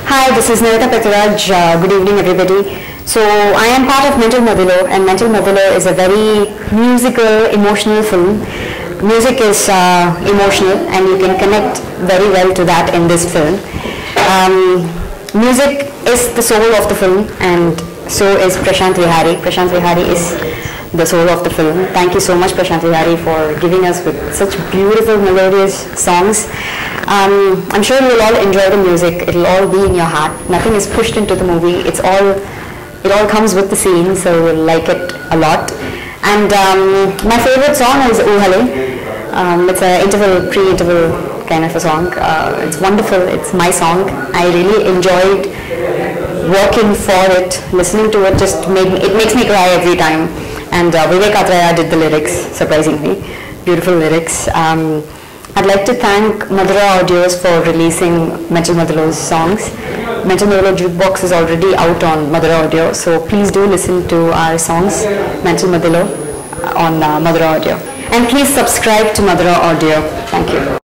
Hi, this is Nivetha Pethuraj. Good evening, everybody. So, I am part of Madhilo, and Madhilo is a very musical, emotional film. Music is emotional, and you can connect very well to that in this film. Music is the soul of the film, and so is Prashanth Vihari. Prashanth Vihari is the soul of the film. Thank you so much, Prashanth Vihari, for giving us with such beautiful, melodious songs. I'm sure you'll all enjoy the music. It'll all be in your heart. Nothing is pushed into the movie. It all comes with the scene, so you'll like it a lot. And my favorite song is Uhale. It's an pre-interval kind of a song. It's wonderful. It's my song. I really enjoyed working for it, listening to it. It makes me cry every time. And Vivek Athreya did the lyrics, surprisingly. Beautiful lyrics. I'd like to thank Madhura Audios for releasing Madhilo's songs. Madhilo Jukebox is already out on Madhura Audio, so please do listen to our songs, Madhilo, on Madhura Audio. And please subscribe to Madhura Audio. Thank you.